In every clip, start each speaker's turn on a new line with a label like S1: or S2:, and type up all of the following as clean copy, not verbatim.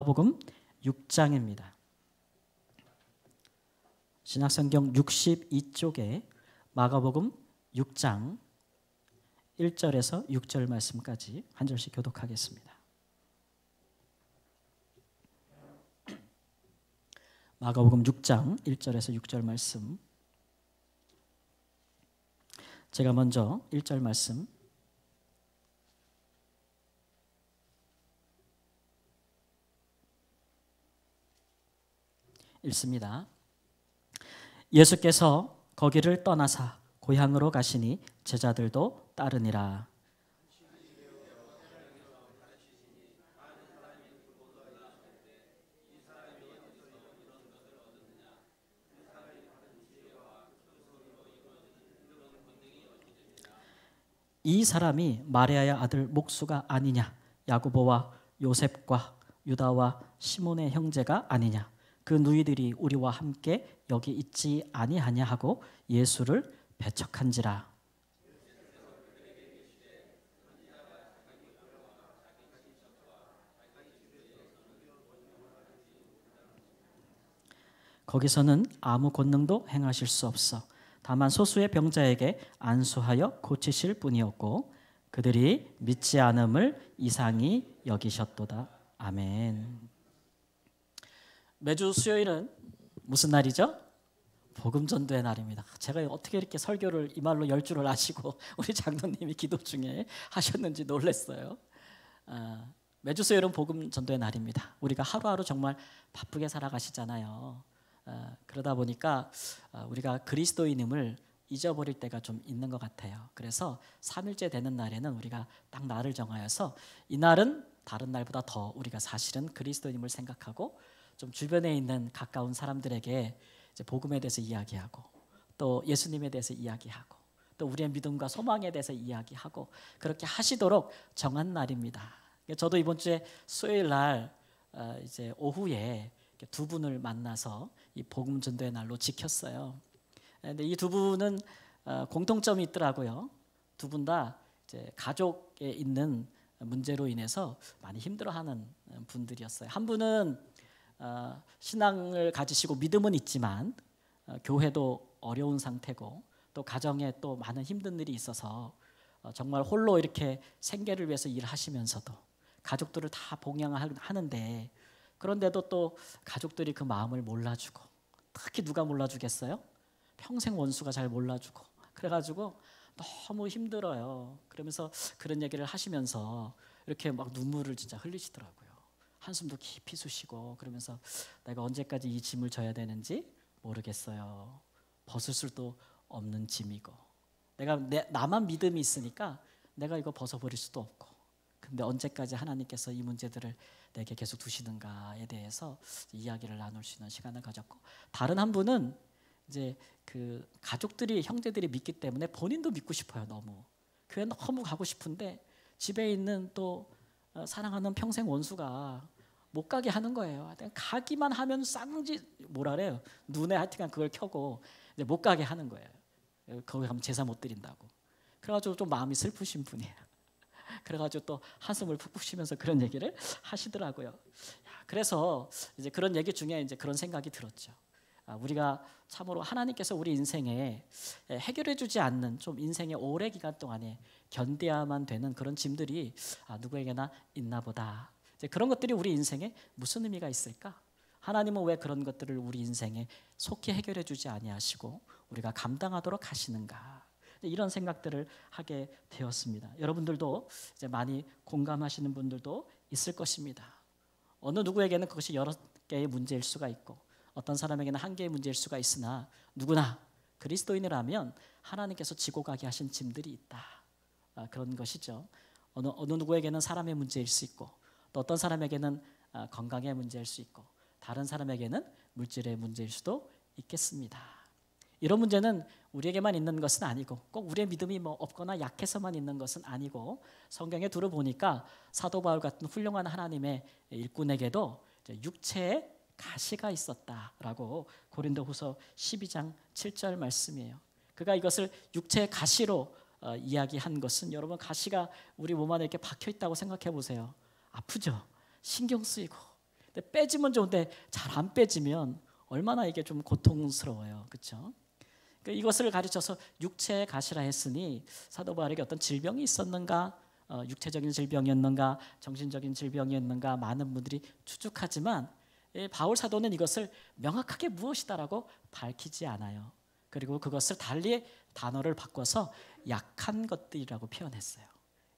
S1: 마가복음 6장입니다. 신약성경 62쪽에 마가복음 6장 1절에서 6절 말씀까지 한 절씩 교독하겠습니다. 마가복음 6장 1절에서 6절 말씀, 제가 먼저 1절 말씀 읽습니다. 예수께서 거기를 떠나사 고향으로 가시니 제자들도 따르니라. 이 사람이 마리아의 아들 목수가 아니냐? 야고보와 요셉과 유다와 시몬의 형제가 아니냐? 그 누이들이 우리와 함께 여기 있지 아니하냐 하고 예수를 배척한지라. 거기서는 아무 권능도 행하실 수 없어 다만 소수의 병자에게 안수하여 고치실 뿐이었고 그들이 믿지 않음을 이상히 여기셨도다. 아멘. 매주 수요일은 무슨 날이죠? 복음 전도의 날입니다. 제가 어떻게 이렇게 설교를 이 말로 열 줄을 아시고 우리 장로님이 기도 중에 하셨는지 놀랐어요. 매주 수요일은 복음 전도의 날입니다. 우리가 하루하루 정말 바쁘게 살아가시잖아요. 그러다 보니까 우리가 그리스도인임을 잊어버릴 때가 좀 있는 것 같아요. 그래서 3일째 되는 날에는 우리가 딱 날을 정하여서 이 날은 다른 날보다 더 우리가 사실은 그리스도인임을 생각하고 좀 주변에 있는 가까운 사람들에게 이제 복음에 대해서 이야기하고 또 예수님에 대해서 이야기하고 또 우리의 믿음과 소망에 대해서 이야기하고 그렇게 하시도록 정한 날입니다. 저도 이번 주에 수요일 날 이제 오후에 두 분을 만나서 이 복음 전도의 날로 지켰어요. 근데 이 두 분은 공통점이 있더라고요. 두 분 다 이제 가족에 있는 문제로 인해서 많이 힘들어하는 분들이었어요. 한 분은 신앙을 가지시고 믿음은 있지만 교회도 어려운 상태고 또 가정에 또 많은 힘든 일이 있어서 정말 홀로 이렇게 생계를 위해서 일하시면서도 가족들을 다 봉양하는데 그런데도 또 가족들이 그 마음을 몰라주고 특히 누가 몰라주겠어요? 평생 원수가 잘 몰라주고 그래가지고 너무 힘들어요. 그러면서 그런 얘기를 하시면서 이렇게 막 눈물을 진짜 흘리시더라고요. 한숨도 깊이 쉬시고 그러면서 내가 언제까지 이 짐을 져야 되는지 모르겠어요. 벗을 수도 없는 짐이고 나만 믿음이 있으니까 내가 이거 벗어버릴 수도 없고 근데 언제까지 하나님께서 이 문제들을 내게 계속 두시는가에 대해서 이야기를 나눌 수 있는 시간을 가졌고 다른 한 분은 이제 그 가족들이 형제들이 믿기 때문에 본인도 믿고 싶어요. 너무 교회 너무 가고 싶은데 집에 있는 또 사랑하는 평생 원수가 못 가게 하는 거예요. 가기만 하면 쌍지 뭐라 그래요. 눈에 하여튼간 그걸 켜고 이제 못 가게 하는 거예요. 거기 가면 제사 못 드린다고. 그래가지고 좀 마음이 슬프신 분이에요. 그래가지고 또 한숨을 푹푹 쉬면서 그런 얘기를 하시더라고요. 그래서 이제 그런 얘기 중에 이제 그런 생각이 들었죠. 우리가 참으로 하나님께서 우리 인생에 해결해주지 않는 좀 인생의 오래 기간 동안에 견뎌야만 되는 그런 짐들이 누구에게나 있나 보다. 이제 그런 것들이 우리 인생에 무슨 의미가 있을까? 하나님은 왜 그런 것들을 우리 인생에 속히 해결해주지 아니하시고 우리가 감당하도록 하시는가? 이런 생각들을 하게 되었습니다. 여러분들도 이제 많이 공감하시는 분들도 있을 것입니다. 어느 누구에게는 그것이 여러 개의 문제일 수가 있고 어떤 사람에게는 한 개의 문제일 수가 있으나 누구나 그리스도인이라면 하나님께서 지고 가게 하신 짐들이 있다. 그런 것이죠. 어느 누구에게는 사람의 문제일 수 있고 또 어떤 사람에게는 건강의 문제일 수 있고 다른 사람에게는 물질의 문제일 수도 있겠습니다. 이런 문제는 우리에게만 있는 것은 아니고 꼭 우리의 믿음이 뭐 없거나 약해서만 있는 것은 아니고 성경에 들어보니까 사도 바울 같은 훌륭한 하나님의 일꾼에게도 육체에 가시가 있었다라고 고린도후서 12장 7절 말씀이에요. 그가 이것을 육체의 가시로 이야기한 것은 여러분 가시가 우리 몸 안에 이렇게 박혀 있다고 생각해 보세요. 아프죠? 신경 쓰이고 근데 빼지면 좋은데 잘 안 빼지면 얼마나 이게 좀 고통스러워요. 그렇죠? 이것을 가르쳐서 육체의 가시라 했으니 사도 바울에게 어떤 질병이 있었는가, 육체적인 질병이었는가, 정신적인 질병이었는가 많은 분들이 추측하지만 바울 사도는 이것을 명확하게 무엇이다라고 밝히지 않아요. 그리고 그것을 달리 단어를 바꿔서 약한 것들이라고 표현했어요.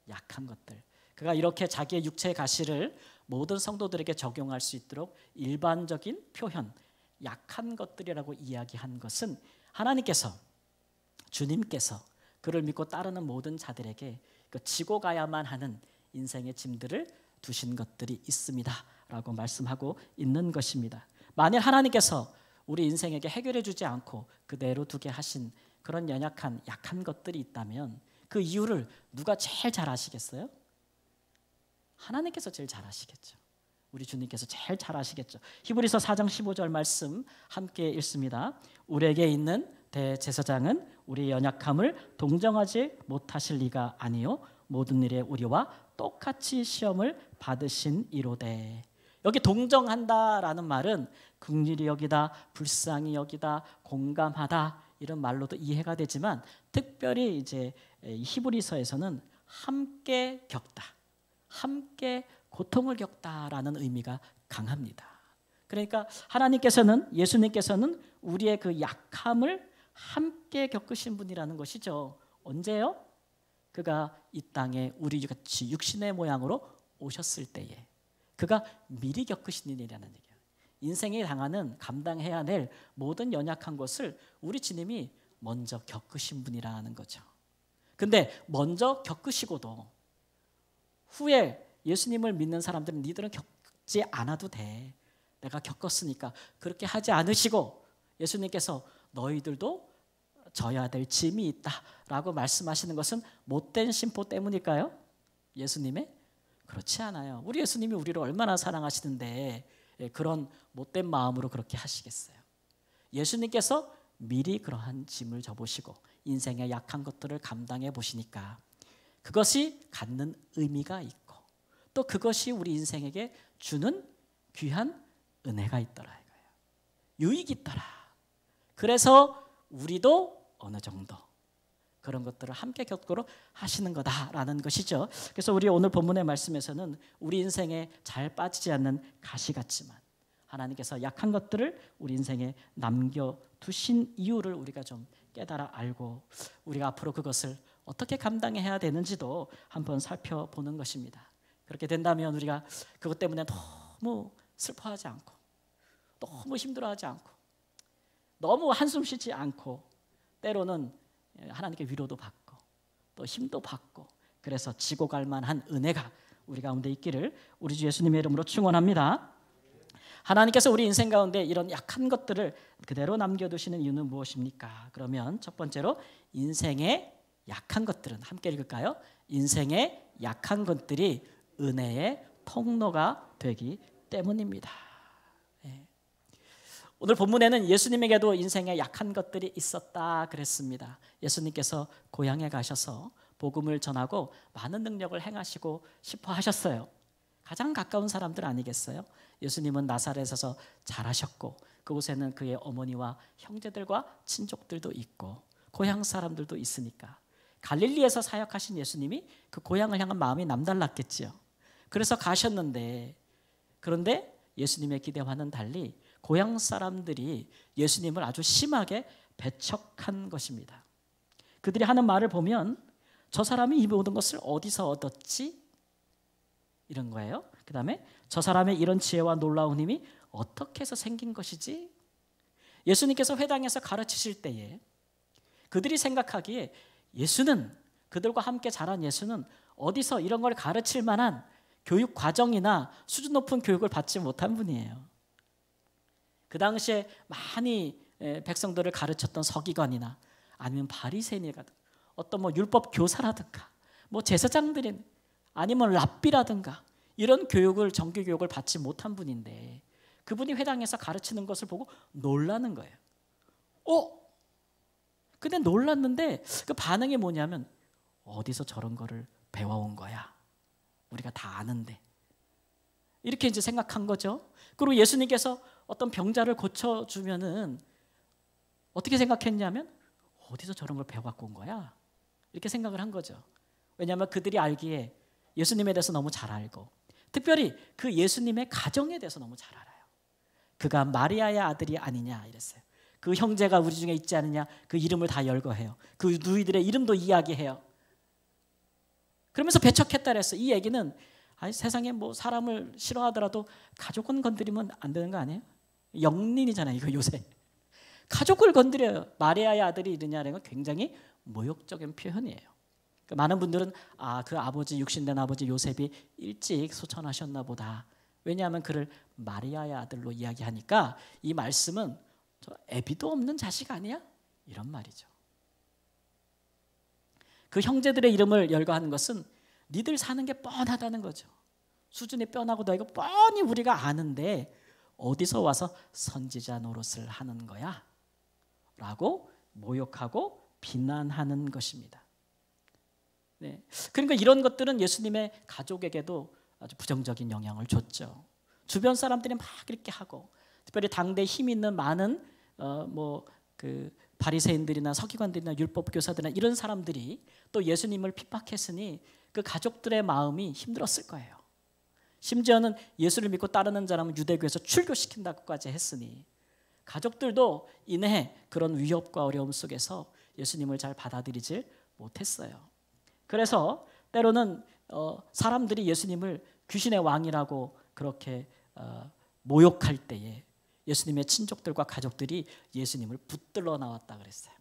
S1: 약한 것들. 그가 이렇게 자기의 육체의 가시를 모든 성도들에게 적용할 수 있도록 일반적인 표현, 약한 것들이라고 이야기한 것은 하나님께서, 주님께서 그를 믿고 따르는 모든 자들에게 지고 가야만 하는 인생의 짐들을 두신 것들이 있습니다 라고 말씀하고 있는 것입니다. 만일 하나님께서 우리 인생에게 해결해 주지 않고 그대로 두게 하신 그런 연약한 약한 것들이 있다면 그 이유를 누가 제일 잘 아시겠어요? 하나님께서 제일 잘 아시겠죠. 우리 주님께서 제일 잘 아시겠죠. 히브리서 4장 15절 말씀 함께 읽습니다. 우리에게 있는 대제사장은 우리의 연약함을 동정하지 못하실 리가 아니요 모든 일에 우리와 똑같이 시험을 받으신 이로되. 여기 동정한다라는 말은 긍휼히 여기다, 불쌍히 여기다, 공감하다 이런 말로도 이해가 되지만 특별히 이제 히브리서에서는 함께 겪다, 함께 고통을 겪다라는 의미가 강합니다. 그러니까 하나님께서는, 예수님께서는 우리의 그 약함을 함께 겪으신 분이라는 것이죠. 언제요? 그가 이 땅에 우리 같이 육신의 모양으로 오셨을 때에 그가 미리 겪으신 일이라는 얘기예요. 인생에 당하는, 감당해야 될 모든 연약한 것을 우리 주님이 먼저 겪으신 분이라는 거죠. 근데 먼저 겪으시고도 후에 예수님을 믿는 사람들은 니들은 겪지 않아도 돼. 내가 겪었으니까 그렇게 하지 않으시고 예수님께서 너희들도 져야 될 짐이 있다라고 말씀하시는 것은 못된 심보 때문일까요? 예수님의? 그렇지 않아요. 우리 예수님이 우리를 얼마나 사랑하시는데 그런 못된 마음으로 그렇게 하시겠어요. 예수님께서 미리 그러한 짐을 져보시고 인생의 약한 것들을 감당해 보시니까 그것이 갖는 의미가 있고 또 그것이 우리 인생에게 주는 귀한 은혜가 있더라 이거예요. 유익이 있더라. 그래서 우리도 어느 정도 그런 것들을 함께 겪도록 하시는 거다라는 것이죠. 그래서 우리 오늘 본문의 말씀에서는 우리 인생에 잘 빠지지 않는 가시 같지만 하나님께서 약한 것들을 우리 인생에 남겨두신 이유를 우리가 좀 깨달아 알고 우리가 앞으로 그것을 어떻게 감당해야 되는지도 한번 살펴보는 것입니다. 그렇게 된다면 우리가 그것 때문에 너무 슬퍼하지 않고 너무 힘들어하지 않고 너무 한숨 쉬지 않고 때로는 하나님께 위로도 받고 또 힘도 받고 그래서 지고 갈 만한 은혜가 우리 가운데 있기를 우리 주 예수님의 이름으로 축원합니다. 하나님께서 우리 인생 가운데 이런 약한 것들을 그대로 남겨두시는 이유는 무엇입니까? 그러면 첫 번째로 인생의 약한 것들은 함께 읽을까요? 인생의 약한 것들이 은혜의 통로가 되기 때문입니다. 오늘 본문에는 예수님에게도 인생에 약한 것들이 있었다 그랬습니다. 예수님께서 고향에 가셔서 복음을 전하고 많은 능력을 행하시고 싶어 하셨어요. 가장 가까운 사람들 아니겠어요? 예수님은 나사렛에서 자라셨고 그곳에는 그의 어머니와 형제들과 친족들도 있고 고향 사람들도 있으니까 갈릴리에서 사역하신 예수님이 그 고향을 향한 마음이 남달랐겠지요. 그래서 가셨는데 그런데 예수님의 기대와는 달리 고향 사람들이 예수님을 아주 심하게 배척한 것입니다. 그들이 하는 말을 보면 저 사람이 이 모든 것을 어디서 얻었지? 이런 거예요. 그 다음에 저 사람의 이런 지혜와 놀라운 힘이 어떻게 해서 생긴 것이지? 예수님께서 회당에서 가르치실 때에 그들이 생각하기에 예수는 그들과 함께 자란 예수는 어디서 이런 걸 가르칠 만한 교육 과정이나 수준 높은 교육을 받지 못한 분이에요. 그 당시에 많이 백성들을 가르쳤던 서기관이나 아니면 바리새인이라든가 어떤 뭐 율법 교사라든가 뭐 제사장들이 아니면 랍비라든가 이런 교육을 정규 교육을 받지 못한 분인데 그분이 회당에서 가르치는 것을 보고 놀라는 거예요. 근데 놀랐는데 그 반응이 뭐냐면 어디서 저런 거를 배워온 거야? 우리가 다 아는데 이렇게 이제 생각한 거죠. 그리고 예수님께서 어떤 병자를 고쳐주면은 어떻게 생각했냐면 어디서 저런 걸 배워갖고 온 거야? 이렇게 생각을 한 거죠. 왜냐하면 그들이 알기에 예수님에 대해서 너무 잘 알고, 특별히 그 예수님의 가정에 대해서 너무 잘 알아요. 그가 마리아의 아들이 아니냐 이랬어요. 그 형제가 우리 중에 있지 않느냐, 그 이름을 다 열거해요. 그 누이들의 이름도 이야기해요. 그러면서 배척했다 그랬어요. 이 얘기는 아니, 세상에 뭐 사람을 싫어하더라도 가족은 건드리면 안 되는 거 아니에요? 영린이잖아요, 이거 요새. 가족을 건드려요. 마리아의 아들이 이러냐는 건 굉장히 모욕적인 표현이에요. 많은 분들은 그 아버지, 육신된 아버지 요셉이 일찍 소천하셨나 보다. 왜냐하면 그를 마리아의 아들로 이야기하니까 이 말씀은 저 애비도 없는 자식 아니야? 이런 말이죠. 그 형제들의 이름을 열거하는 것은 니들 사는 게 뻔하다는 거죠. 수준이 뻔하고 너 이거 뻔히 우리가 아는데 어디서 와서 선지자 노릇을 하는 거야? 라고 모욕하고 비난하는 것입니다. 네. 그러니까 이런 것들은 예수님의 가족에게도 아주 부정적인 영향을 줬죠. 주변 사람들이 막 이렇게 하고, 특별히 당대 힘 있는 많은 그 바리새인들이나 서기관들이나 율법 교사들이나 이런 사람들이 또 예수님을 핍박했으니 그 가족들의 마음이 힘들었을 거예요. 심지어는 예수를 믿고 따르는 사람은 유대교에서 출교시킨다고까지 했으니 가족들도 이내 그런 위협과 어려움 속에서 예수님을 잘 받아들이질 못했어요. 그래서 때로는 사람들이 예수님을 귀신의 왕이라고 그렇게 모욕할 때에 예수님의 친족들과 가족들이 예수님을 붙들러 나왔다 그랬어요.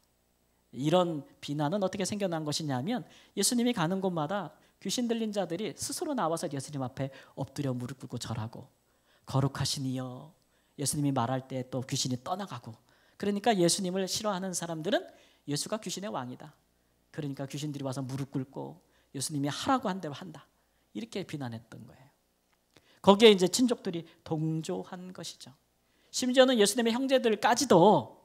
S1: 이런 비난은 어떻게 생겨난 것이냐면 예수님이 가는 곳마다 귀신 들린 자들이 스스로 나와서 예수님 앞에 엎드려 무릎 꿇고 절하고, 거룩하신 이여, 예수님이 말할 때 또 귀신이 떠나가고, 그러니까 예수님을 싫어하는 사람들은 예수가 귀신의 왕이다, 그러니까 귀신들이 와서 무릎 꿇고 예수님이 하라고 한 대로 한다, 이렇게 비난했던 거예요. 거기에 이제 친족들이 동조한 것이죠. 심지어는 예수님의 형제들까지도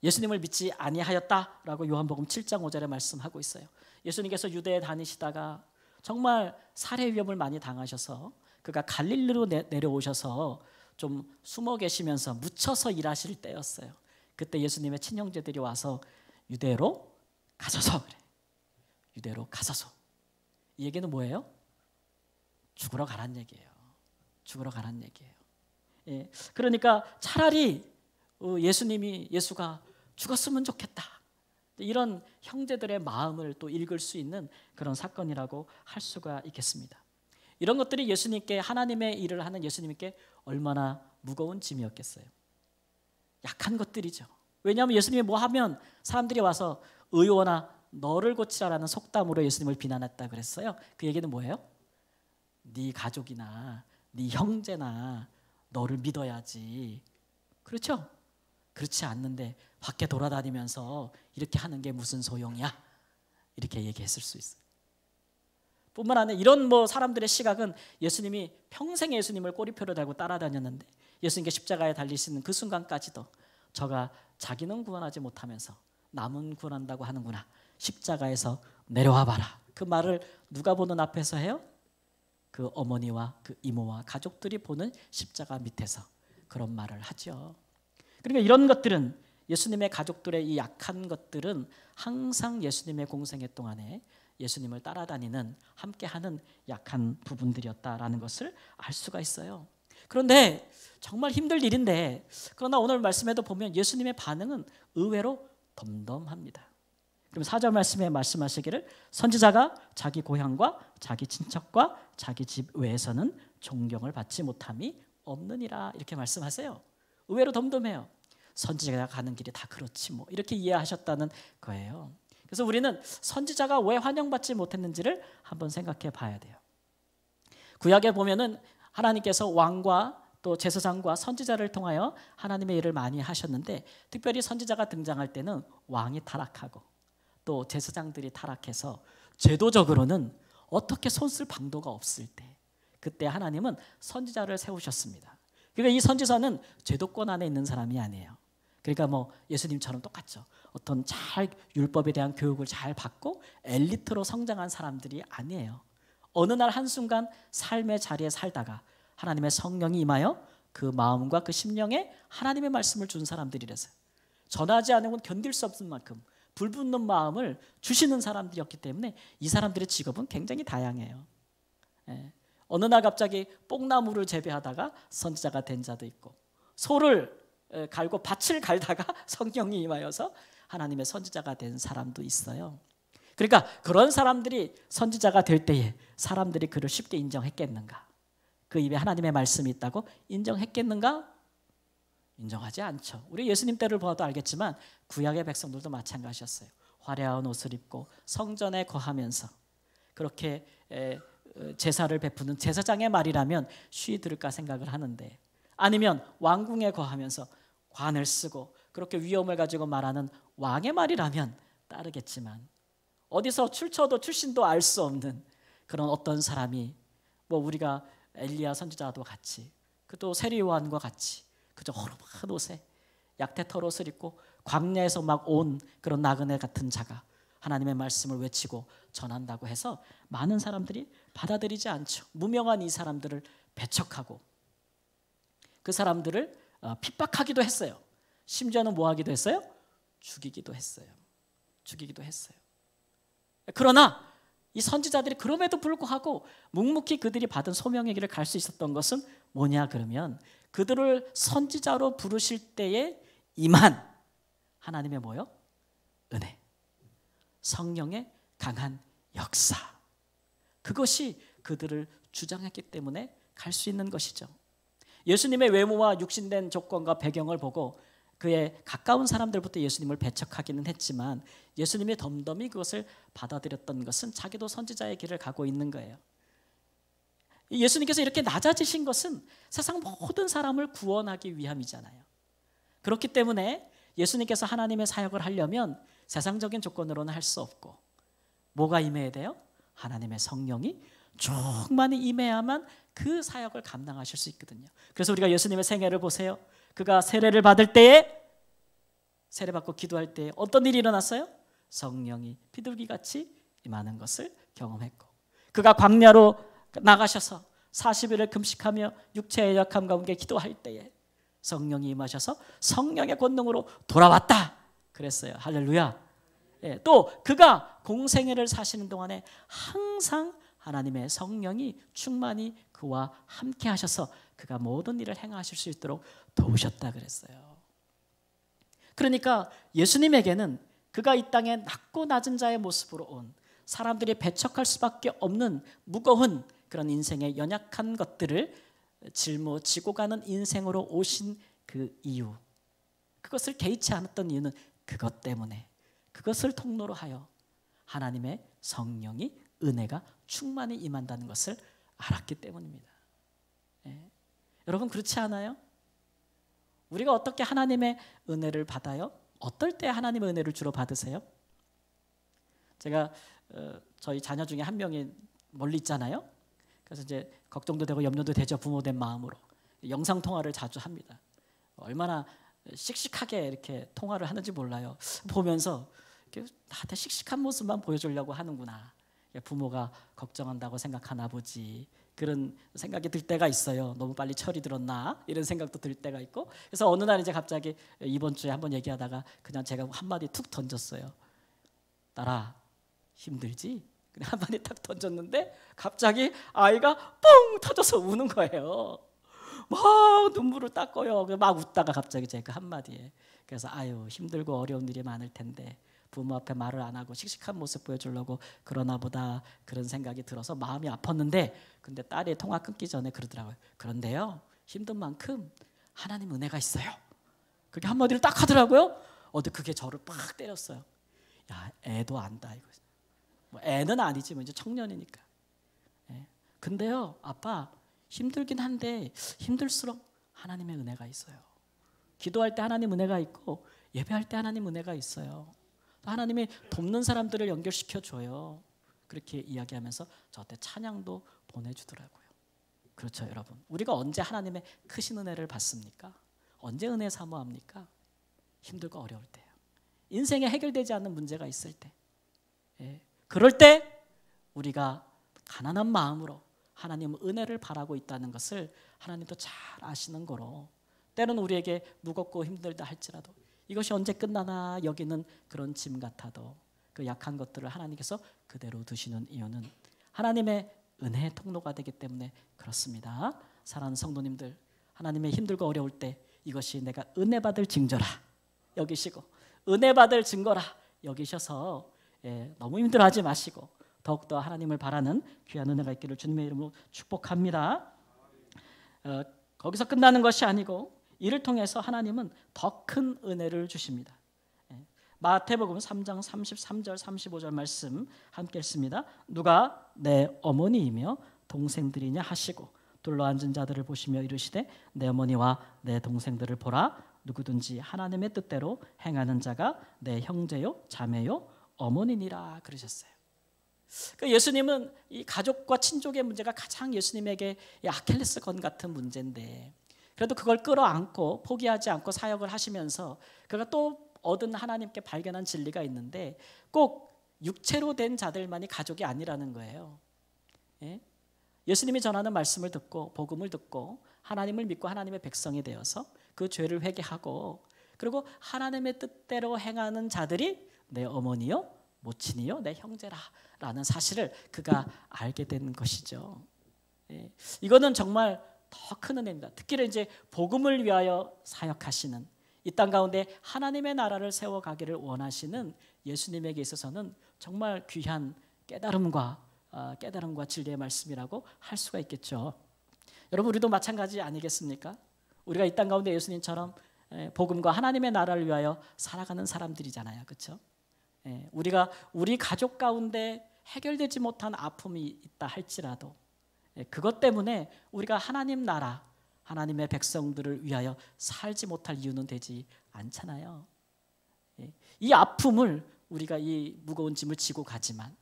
S1: 예수님을 믿지 아니하였다라고 요한복음 7장 5절에 말씀하고 있어요. 예수님께서 유대에 다니시다가 정말 살해 위협을 많이 당하셔서 그가 갈릴리로 내려오셔서 좀 숨어 계시면서 묻혀서 일하실 때였어요. 그때 예수님의 친형제들이 와서 유대로 가소서 그래. 유대로 가소서. 이 얘기는 뭐예요? 죽으러 가란 얘기예요. 죽으러 가란 얘기예요. 예, 그러니까 차라리 예수가 죽었으면 좋겠다, 이런 형제들의 마음을 또 읽을 수 있는 그런 사건이라고 할 수가 있겠습니다. 이런 것들이 예수님께, 하나님의 일을 하는 예수님께 얼마나 무거운 짐이었겠어요. 약한 것들이죠. 왜냐하면 예수님이 뭐 하면 사람들이 와서 의원아 너를 고치라라는 속담으로 예수님을 비난했다 그랬어요. 그 얘기는 뭐예요? 네 가족이나 네 형제나 너를 믿어야지. 그렇죠? 그렇지 않는데 밖에 돌아다니면서 이렇게 하는 게 무슨 소용이야? 이렇게 얘기했을 수 있어요. 뿐만 아니라 이런 사람들의 시각은 예수님이 평생 예수님을 꼬리표를 달고 따라다녔는데 예수님께 십자가에 달리시는 그 순간까지도 저가 자기는 구원하지 못하면서 남은 구원한다고 하는구나, 십자가에서 내려와 봐라, 그 말을 누가 보는 앞에서 해요? 그 어머니와 그 이모와 가족들이 보는 십자가 밑에서 그런 말을 하죠. 그러니까 이런 것들은, 예수님의 가족들의 이 약한 것들은 항상 예수님의 공생애 동안에 예수님을 따라다니는, 함께하는 약한 부분들이었다라는 것을 알 수가 있어요. 그런데 정말 힘들 일인데, 그러나 오늘 말씀에도 보면 예수님의 반응은 의외로 덤덤합니다. 그럼 4절 말씀에 말씀하시기를 선지자가 자기 고향과 자기 친척과 자기 집 외에서는 존경을 받지 못함이 없느니라, 이렇게 말씀하세요. 의외로 덤덤해요. 선지자가 가는 길이 다 그렇지 뭐, 이렇게 이해하셨다는 거예요. 그래서 우리는 선지자가 왜 환영받지 못했는지를 한번 생각해 봐야 돼요. 구약에 보면은 하나님께서 왕과 또 제사장과 선지자를 통하여 하나님의 일을 많이 하셨는데, 특별히 선지자가 등장할 때는 왕이 타락하고 또 제사장들이 타락해서 제도적으로는 어떻게 손쓸 방도가 없을 때, 그때 하나님은 선지자를 세우셨습니다. 그러니까 이 선지자는 제도권 안에 있는 사람이 아니에요. 그러니까 예수님처럼 똑같죠. 어떤 율법에 대한 교육을 잘 받고 엘리트로 성장한 사람들이 아니에요. 어느 날 한순간 삶의 자리에 살다가 하나님의 성령이 임하여 그 마음과 그 심령에 하나님의 말씀을 준 사람들이라서요. 전하지 않으면 견딜 수 없을 만큼 불붙는 마음을 주시는 사람들이었기 때문에 이 사람들의 직업은 굉장히 다양해요. 어느 날 갑자기 뽕나무를 재배하다가 선지자가 된 자도 있고, 소를 갈고 밭을 갈다가 성령이 임하여서 하나님의 선지자가 된 사람도 있어요. 그러니까 그런 사람들이 선지자가 될 때에 사람들이 그를 쉽게 인정했겠는가? 그 입에 하나님의 말씀이 있다고 인정했겠는가? 인정하지 않죠. 우리 예수님 때를 보아도 알겠지만 구약의 백성들도 마찬가지였어요. 화려한 옷을 입고 성전에 거하면서 그렇게 제사를 베푸는 제사장의 말이라면 쉬이 들을까 생각을 하는데, 아니면 왕궁에 거하면서 관을 쓰고 그렇게 위엄을 가지고 말하는 왕의 말이라면 따르겠지만, 어디서 출처도 출신도 알 수 없는 그런 어떤 사람이 뭐 우리가 엘리야 선지자도 같이, 그또 세리요한과 같이 그저 허름한 옷에 약태털 옷을 입고 광야에서 막 온 그런 나그네 같은 자가 하나님의 말씀을 외치고 전한다고 해서 많은 사람들이 받아들이지 않죠. 무명한 이 사람들을 배척하고 그 사람들을 핍박하기도 했어요. 심지어는 뭐 하기도 했어요? 죽이기도 했어요. 죽이기도 했어요. 그러나 이 선지자들이 그럼에도 불구하고 묵묵히 그들이 받은 소명의 길을 갈 수 있었던 것은 뭐냐 그러면, 그들을 선지자로 부르실 때에 임한 하나님의 뭐요? 은혜, 성령의 강한 역사, 그것이 그들을 주장했기 때문에 갈 수 있는 것이죠. 예수님의 외모와 육신된 조건과 배경을 보고 그의 가까운 사람들부터 예수님을 배척하기는 했지만 예수님이 덤덤히 그것을 받아들였던 것은 자기도 선지자의 길을 가고 있는 거예요. 예수님께서 이렇게 낮아지신 것은 세상 모든 사람을 구원하기 위함이잖아요. 그렇기 때문에 예수님께서 하나님의 사역을 하려면 세상적인 조건으로는 할 수 없고, 뭐가 임해야 돼요? 하나님의 성령이 충만히 임해야만 그 사역을 감당하실 수 있거든요. 그래서 우리가 예수님의 생애를 보세요. 그가 세례를 받을 때에, 세례받고 기도할 때에 어떤 일이 일어났어요? 성령이 비둘기같이 임하는 것을 경험했고, 그가 광야로 나가셔서 40일을 금식하며 육체의 약함 가운데 기도할 때에 성령이 임하셔서 성령의 권능으로 돌아왔다 그랬어요. 할렐루야. 또 그가 공생애를 사시는 동안에 항상 하나님의 성령이 충만히 그와 함께 하셔서 그가 모든 일을 행하실 수 있도록 도우셨다 그랬어요. 그러니까 예수님에게는 그가 이 땅에 낮고 낮은 자의 모습으로 온, 사람들이 배척할 수밖에 없는 무거운 그런 인생의 연약한 것들을 짊어지고 가는 인생으로 오신 그 이유, 그것을 개의치 않았던 이유는 그것 때문에, 그것을 통로로 하여 하나님의 성령이, 은혜가 충만히 임한다는 것을 알았기 때문입니다. 여러분 그렇지 않아요? 우리가 어떻게 하나님의 은혜를 받아요? 어떨 때 하나님의 은혜를 주로 받으세요? 제가 저희 자녀 중에 한 명이 멀리 있잖아요. 그래서 이제 걱정도 되고 염려도 되죠. 부모된 마음으로 영상 통화를 자주 합니다. 얼마나 씩씩하게 이렇게 통화를 하는지 몰라요. 보면서 나한테 씩씩한 모습만 보여주려고 하는구나. 부모가 걱정한다고 생각하나 보지, 그런 생각이 들 때가 있어요. 너무 빨리 철이 들었나 이런 생각도 들 때가 있고. 그래서 어느 날 이제 갑자기 이번 주에 한번 얘기하다가 그냥 제가 한마디 툭 던졌어요. 딸아 힘들지? 그냥 한마디 탁 던졌는데 갑자기 아이가 뻥 터져서 우는 거예요. 막 눈물을 닦아요. 막 웃다가 갑자기 제가 한마디에, 그래서 아유 힘들고 어려운 일이 많을 텐데 부모 앞에 말을 안 하고 씩씩한 모습 보여주려고 그러나 보다, 그런 생각이 들어서 마음이 아팠는데, 근데 딸이 통화 끊기 전에 그러더라고요. 그런데요 힘든 만큼 하나님 은혜가 있어요. 그게 한마디를 딱 하더라고요. 그게 저를 빡 때렸어요. 야 애도 안다 이거. 뭐 애는 아니지만 이제 청년이니까. 근데요 아빠 힘들긴 한데 힘들수록 하나님의 은혜가 있어요. 기도할 때 하나님 은혜가 있고 예배할 때 하나님 은혜가 있어요. 하나님이 돕는 사람들을 연결시켜 줘요. 그렇게 이야기하면서 저한테 찬양도 보내주더라고요. 그렇죠 여러분, 우리가 언제 하나님의 크신 은혜를 받습니까? 언제 은혜 사모합니까? 힘들고 어려울 때요. 인생에 해결되지 않는 문제가 있을 때. 그럴 때 우리가 가난한 마음으로 하나님 은혜를 바라고 있다는 것을 하나님도 잘 아시는 거로, 때로는 우리에게 무겁고 힘들다 할지라도 이것이 언제 끝나나 여기는 그런 짐 같아도 그 약한 것들을 하나님께서 그대로 두시는 이유는 하나님의 은혜의 통로가 되기 때문에 그렇습니다. 사랑하는 성도님들, 하나님의 힘들고 어려울 때 이것이 내가 은혜 받을 증거라 여기시고, 은혜 받을 증거라 여기셔서 너무 힘들어하지 마시고 더욱더 하나님을 바라는 귀한 은혜가 있기를 주님의 이름으로 축복합니다. 거기서 끝나는 것이 아니고 이를 통해서 하나님은 더 큰 은혜를 주십니다. 마태복음 3장 33절 35절 말씀 함께 읽습니다. 누가 내 어머니이며 동생들이냐 하시고 둘러앉은 자들을 보시며 이르시되 내 어머니와 내 동생들을 보라. 누구든지 하나님의 뜻대로 행하는 자가 내 형제요 자매요 어머니니라 그러셨어요. 그러니까 예수님은 이 가족과 친족의 문제가 가장 예수님에게 아킬레스건 같은 문제인데, 그래도 그걸 끌어안고 포기하지 않고 사역을 하시면서 그가 또 얻은 하나님께 발견한 진리가 있는데, 꼭 육체로 된 자들만이 가족이 아니라는 거예요. 예수님이 전하는 말씀을 듣고 복음을 듣고 하나님을 믿고 하나님의 백성이 되어서 그 죄를 회개하고 그리고 하나님의 뜻대로 행하는 자들이 내 어머니요 모친이요 내 형제라라는 사실을 그가 알게 된 것이죠. 이거는 정말 더 큰 은혜입니다. 특히 이제 복음을 위하여 사역하시는, 이 땅 가운데 하나님의 나라를 세워가기를 원하시는 예수님에게 있어서는 정말 귀한 깨달음과 진리의 말씀이라고 할 수가 있겠죠. 여러분, 우리도 마찬가지 아니겠습니까? 우리가 이 땅 가운데 예수님처럼 복음과 하나님의 나라를 위하여 살아가는 사람들이잖아요. 그렇죠? 우리가 우리 가족 가운데 해결되지 못한 아픔이 있다 할지라도 그것 때문에 우리가 하나님 나라, 하나님의 백성들을 위하여 살지 못할 이유는 되지 않잖아요. 이 아픔을 우리가 이 무거운 짐을 지고 가지만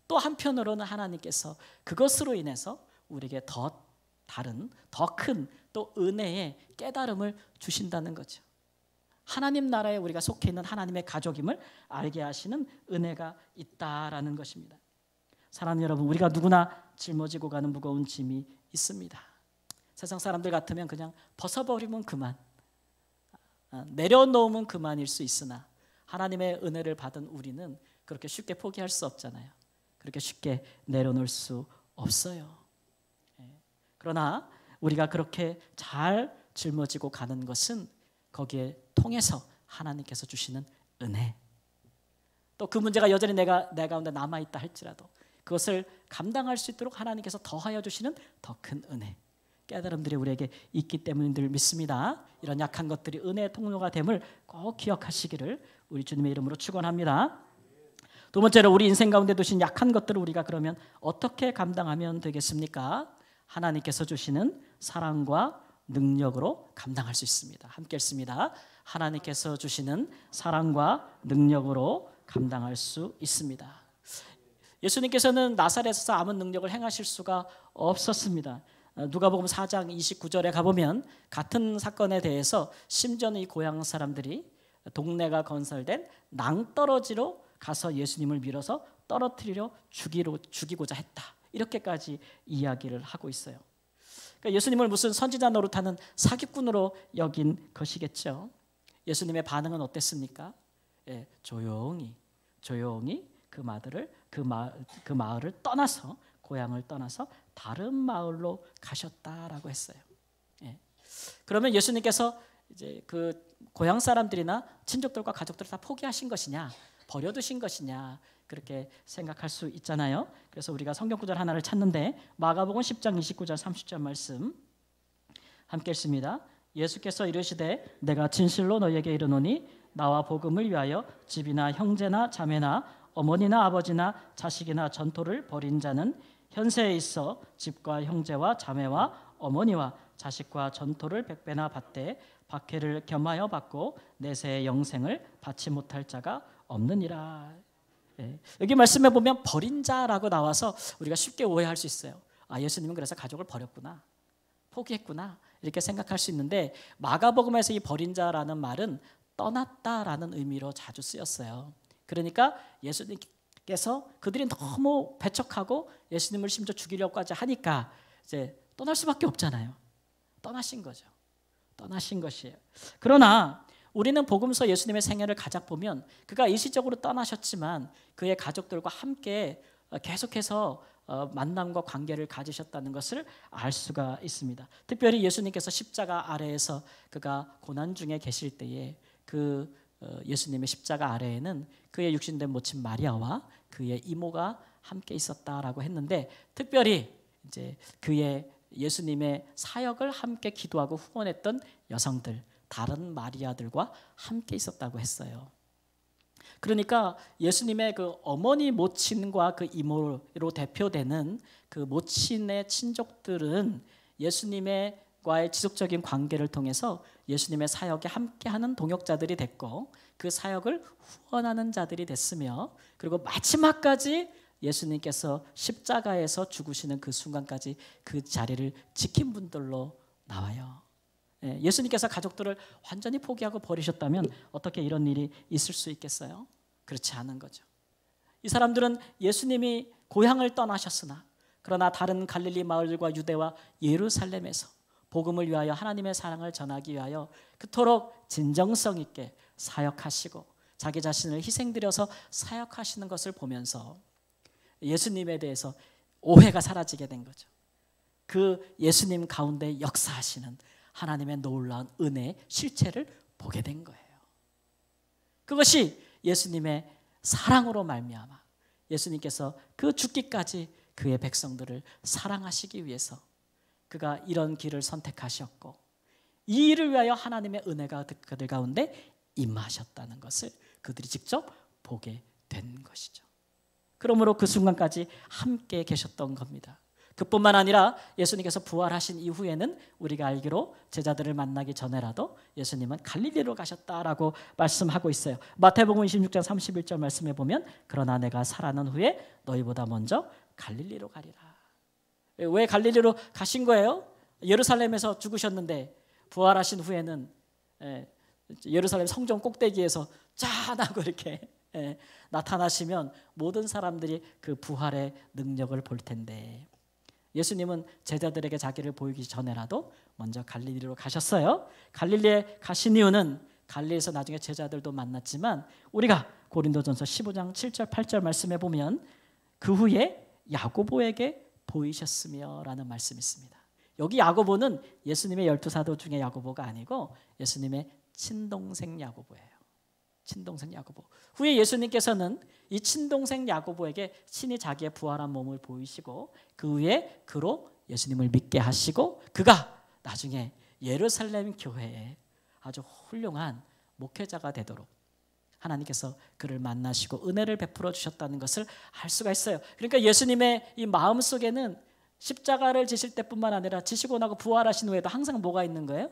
S1: 또 한편으로는 하나님께서 그것으로 인해서 우리에게 더 다른, 더 큰 또 은혜의 깨달음을 주신다는 거죠. 하나님 나라에 우리가 속해 있는 하나님의 가족임을 알게 하시는 은혜가 있다라는 것입니다. 사랑하는 여러분, 우리가 누구나 짊어지고 가는 무거운 짐이 있습니다. 세상 사람들 같으면 그냥 벗어버리면 그만, 내려놓으면 그만일 수 있으나 하나님의 은혜를 받은 우리는 그렇게 쉽게 포기할 수 없잖아요. 그렇게 쉽게 내려놓을 수 없어요. 그러나 우리가 그렇게 잘 짊어지고 가는 것은 거기에 통해서 하나님께서 주시는 은혜, 또 그 문제가 여전히 내 가운데 남아있다 할지라도 그것을 감당할 수 있도록 하나님께서 더하여 주시는 더 큰 은혜, 깨달음들이 우리에게 있기 때문인 줄 믿습니다. 이런 약한 것들이 은혜의 통로가 됨을 꼭 기억하시기를 우리 주님의 이름으로 축원합니다. 두 번째로, 우리 인생 가운데 두신 약한 것들을 우리가 그러면 어떻게 감당하면 되겠습니까? 하나님께서 주시는 사랑과 능력으로 감당할 수 있습니다. 함께 읽습니다. 하나님께서 주시는 사랑과 능력으로 감당할 수 있습니다. 예수님께서는 나사렛에서 아무 능력을 행하실 수가 없었습니다. 누가복음 4장 29절에 가보면 같은 사건에 대해서 심지어는 이 고향 사람들이 동네가 건설된 낭떠러지로 가서 예수님을 밀어서 떨어뜨리려 죽이고자 했다, 이렇게까지 이야기를 하고 있어요. 그러니까 예수님을 무슨 선지자 노릇하는 사기꾼으로 여긴 것이겠죠. 예수님의 반응은 어땠습니까? 조용히 그 마을을 떠나서, 고향을 떠나서 다른 마을로 가셨다라고 했어요. 그러면 예수님께서 이제 그 고향 사람들이나 친족들과 가족들을 다 포기하신 것이냐, 버려두신 것이냐, 그렇게 생각할 수 있잖아요. 그래서 우리가 성경 구절 하나를 찾는데 마가복음 10장 29절 30절 말씀 함께 읽습니다. 예수께서 이르시되 내가 진실로 너희에게 이르노니 나와 복음을 위하여 집이나 형제나 자매나 어머니나 아버지나 자식이나 전토를 벌인 자는 현세에 있어 집과 형제와 자매와 어머니와 자식과 전토를 100배나 받되 박해를 겸하여 받고 내세의 영생을 받지 못할 자가 없느니라. 여기 말씀에 보면 버린 자라고 나와서 우리가 쉽게 오해할 수 있어요. 예수님은 그래서 가족을 버렸구나, 포기했구나, 이렇게 생각할 수 있는데, 마가복음에서 이 버린 자라는 말은 떠났다라는 의미로 자주 쓰였어요. 그러니까 예수님께서 그들이 너무 배척하고 예수님을 심지어 죽이려고까지 하니까 이제 떠날 수밖에 없잖아요. 떠나신 거죠. 떠나신 것이에요. 그러나 우리는 복음서 예수님의 생애를 가작 보면 그가 일시적으로 떠나셨지만 그의 가족들과 함께 계속해서 만남과 관계를 가지셨다는 것을 알 수가 있습니다. 특별히 예수님께서 십자가 아래에서 그가 고난 중에 계실 때에 그 예수님의 십자가 아래에는 그의 육신된 모친 마리아와 그의 이모가 함께 있었다라고 했는데, 특별히 이제 그의 예수님의 사역을 함께 기도하고 후원했던 여성들, 다른 마리아들과 함께 있었다고 했어요. 그러니까 예수님의 그 어머니 모친과 그 이모로 대표되는 그 모친의 친족들은 예수님과의 지속적인 관계를 통해서 예수님의 사역에 함께하는 동역자들이 됐고 그 사역을 후원하는 자들이 됐으며, 그리고 마지막까지 예수님께서 십자가에서 죽으시는 그 순간까지 그 자리를 지킨 분들로 나와요. 예수님께서 가족들을 완전히 포기하고 버리셨다면 어떻게 이런 일이 있을 수 있겠어요? 그렇지 않은 거죠. 이 사람들은 예수님이 고향을 떠나셨으나 그러나 다른 갈릴리 마을과 유대와 예루살렘에서 복음을 위하여 하나님의 사랑을 전하기 위하여 그토록 진정성 있게 사역하시고 자기 자신을 희생드려서 사역하시는 것을 보면서 예수님에 대해서 오해가 사라지게 된 거죠. 그 예수님 가운데 역사하시는 하나님의 놀라운 은혜의 실체를 보게 된 거예요. 그것이 예수님의 사랑으로 말미암아 예수님께서 그 죽기까지 그의 백성들을 사랑하시기 위해서 그가 이런 길을 선택하셨고 이 일을 위하여 하나님의 은혜가 그들 가운데 임하셨다는 것을 그들이 직접 보게 된 것이죠. 그러므로 그 순간까지 함께 계셨던 겁니다. 그뿐만 아니라 예수님께서 부활하신 이후에는 우리가 알기로 제자들을 만나기 전에라도 예수님은 갈릴리로 가셨다라고 말씀하고 있어요. 마태복음 26장 31절 말씀해 보면 그러나 내가 살아난 후에 너희보다 먼저 갈릴리로 가리라. 왜 갈릴리로 가신 거예요? 예루살렘에서 죽으셨는데 부활하신 후에는 예루살렘 성전 꼭대기에서 짠하고 이렇게 나타나시면 모든 사람들이 그 부활의 능력을 볼 텐데 예수님은 제자들에게 자기를 보이기 전에라도 먼저 갈릴리로 가셨어요. 갈릴리에 가신 이유는 갈릴리에서 나중에 제자들도 만났지만 우리가 고린도전서 15장 7절 8절 말씀해 보면 그 후에 야고보에게 보이셨으며 라는 말씀이 있습니다. 여기 야고보는 예수님의 12사도 중에 야고보가 아니고 예수님의 친동생 야고보예요. 친동생 야고보. 후에 예수님께서는 이 친동생 야고보에게 친히 자기의 부활한 몸을 보이시고 그 후에 그로 예수님을 믿게 하시고 그가 나중에 예루살렘 교회에 아주 훌륭한 목회자가 되도록 하나님께서 그를 만나시고 은혜를 베풀어 주셨다는 것을 알 수가 있어요. 그러니까 예수님의 이 마음속에는 십자가를 지실 때뿐만 아니라 지시고 나고 부활하신 후에도 항상 뭐가 있는 거예요?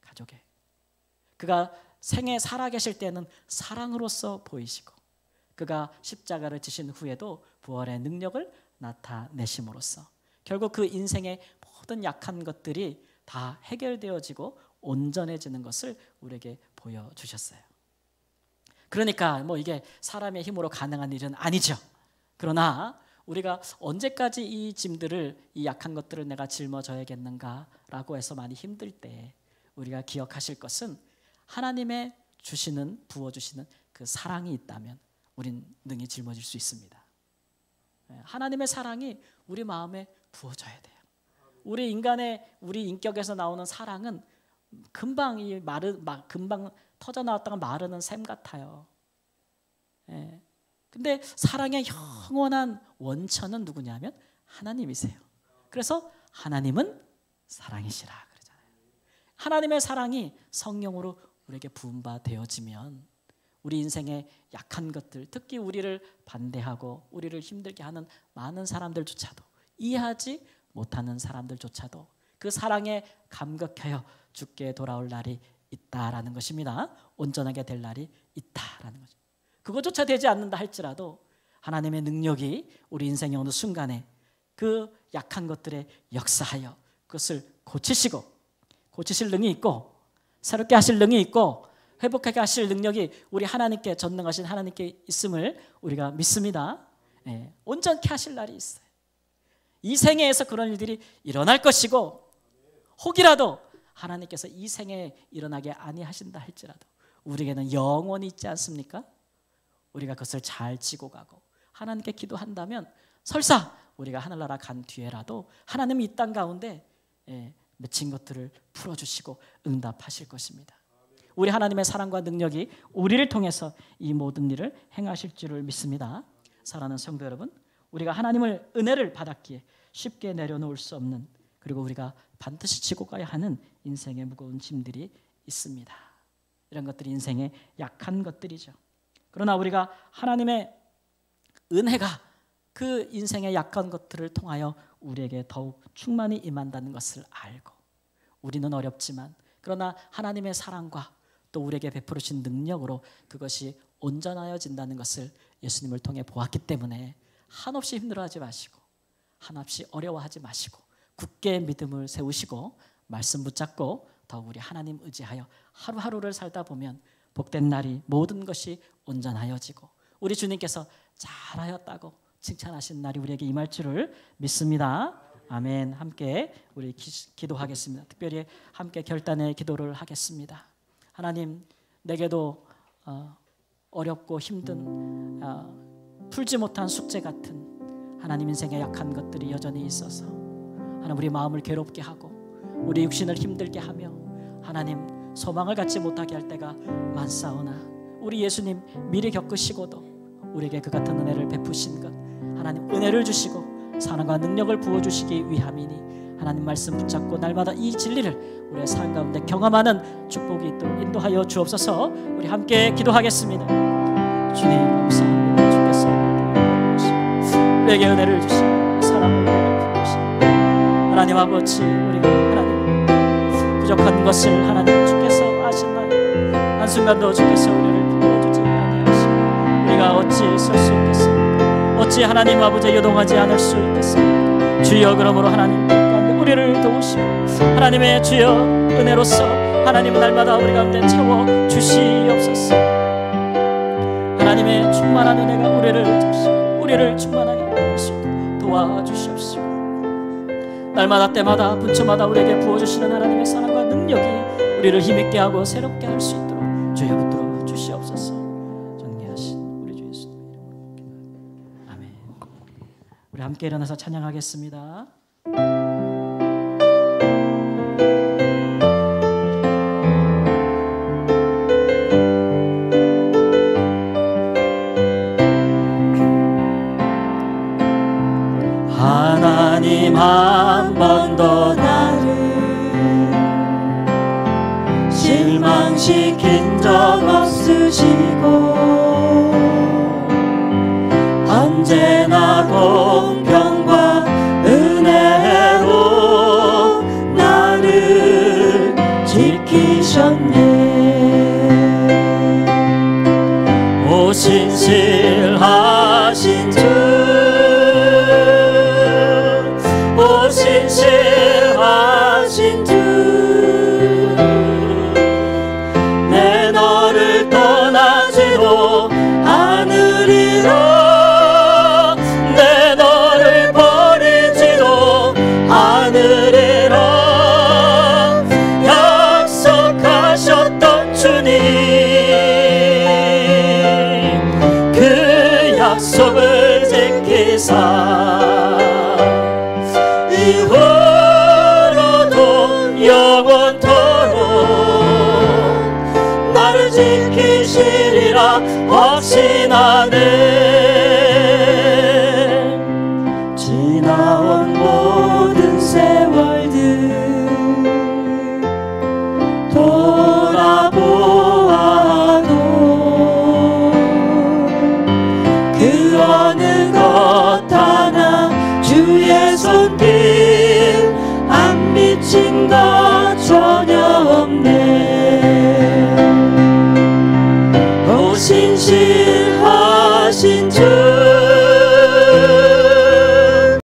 S1: 가족에. 그가 생에 살아계실 때는 사랑으로서 보이시고 그가 십자가를 지신 후에도 부활의 능력을 나타내심으로써 결국 그 인생의 모든 약한 것들이 다 해결되어지고 온전해지는 것을 우리에게 보여주셨어요. 그러니까 뭐 이게 사람의 힘으로 가능한 일은 아니죠. 그러나 우리가 언제까지 이 짐들을, 이 약한 것들을 내가 짊어져야겠는가라고 해서 많이 힘들 때 우리가 기억하실 것은 하나님의 부어주시는 그 사랑이 있다면 우린 능히 짊어질 수 있습니다. 하나님의 사랑이 우리 마음에 부어져야 돼요. 우리 인격에서 나오는 사랑은 금방 터져 나왔다가 마르는 샘 같아요. 근데 사랑의 영원한 원천은 누구냐면 하나님이세요. 그래서 하나님은 사랑이시라 그러잖아요. 하나님의 사랑이 성령으로 우리에게 부음바 되어지면 우리 인생의 약한 것들, 특히 우리를 반대하고 우리를 힘들게 하는 많은 사람들조차도, 이해하지 못하는 사람들조차도 그 사랑에 감격하여 주께 돌아올 날이 있다라는 것입니다. 온전하게 될 날이 있다라는 거죠. 그것조차 되지 않는다 할지라도 하나님의 능력이 우리 인생의 어느 순간에 그 약한 것들에 역사하여 그것을 고치실 능이 있고 새롭게 하실 능이 있고 회복하게 하실 능력이 우리 하나님께, 전능하신 하나님께 있음을 우리가 믿습니다. 온전케 하실 날이 있어요. 이 생애에서 그런 일들이 일어날 것이고, 혹이라도 하나님께서 이 생애에 일어나게 아니하신다 할지라도 우리에게는 영원히 있지 않습니까? 우리가 그것을 잘 지고 가고 하나님께 기도한다면 설사 우리가 하늘나라 간 뒤에라도 하나님이 이 땅 가운데 맺힌 것들을 풀어주시고 응답하실 것입니다. 우리 하나님의 사랑과 능력이 우리를 통해서 이 모든 일을 행하실 줄을 믿습니다. 사랑하는 성도 여러분, 우리가 하나님을 은혜를 받았기에 쉽게 내려놓을 수 없는, 그리고 우리가 반드시 지고 가야 하는 인생의 무거운 짐들이 있습니다. 이런 것들이 인생의 약한 것들이죠. 그러나 우리가 하나님의 은혜가 그 인생의 약한 것들을 통하여 우리에게 더욱 충만히 임한다는 것을 알고, 우리는 어렵지만 그러나 하나님의 사랑과 또 우리에게 베풀으신 능력으로 그것이 온전하여진다는 것을 예수님을 통해 보았기 때문에 한없이 힘들어하지 마시고, 한없이 어려워하지 마시고, 굳게 믿음을 세우시고 말씀 붙잡고 더욱 우리 하나님 의지하여 하루하루를 살다 보면 복된 날이 모든 것이 온전하여지고 우리 주님께서 잘하였다고 칭찬하신 날이 우리에게 임할 줄을 믿습니다. 아멘. 함께 우리 기도하겠습니다. 특별히 함께 결단의 기도를 하겠습니다. 하나님, 내게도 어렵고 힘든 풀지 못한 숙제 같은 하나님 인생의 약한 것들이 여전히 있어서 하나님 우리 마음을 괴롭게 하고 우리 육신을 힘들게 하며 하나님 소망을 갖지 못하게 할 때가 많사오나, 우리 예수님 미리 겪으시고도 우리에게 그 같은 은혜를 베푸신 것, 하나님 은혜를 주시고 사랑과 능력을 부어주시기 위함이니 하나님 말씀 붙잡고 날마다 이 진리를 우리의 삶 가운데 경험하는 축복이 있도록 인도하여 주옵소서. 우리 함께 기도하겠습니다. 주님 감사합니다. 주께서 우리에게 은혜를 주시고 사랑을 베푸시고 하나님 아버지, 우리가 하나님 부족한 것을 하나님 주께서 아시나요? 한순간도 주께서 우리를 부어주지 아니하시고 우리가 어찌 설 수 있겠습니까? 어찌 하나님 아버지 요동하지 않을 수 있겠습니까? 주여, 그러므로 하나님 가운데 우리를 도우시고 하나님의 주여 은혜로서 하나님은 날마다 우리 가운데 채워 주시옵소서. 하나님의 충만한 은혜가 우리를 충만하게 할 수 있도록 도와주시옵소서. 날마다 때마다 분초마다 우리에게 부어주시는 하나님의 사랑과 능력이 우리를 힘있게 하고 새롭게 할 수 있도록 주여 붙들어 주시옵소서. 존귀하신 우리 주 예수님 이름으로 아멘. 우리 함께 일어나서 찬양하겠습니다.
S2: 하나님 한 번도 나를 실망시킨 적 없으시고 언제나 공평과 은혜로 나를 지키셨네. 오 신실하신 주, 오 신실하신 주, 내 너를 떠나지도 않으리라, 내 너를 버리지도 않으리라. 약속하셨던 주님, 그 약속을 지키사 이후로도 영원토록 나를 지키시리라 확신하네.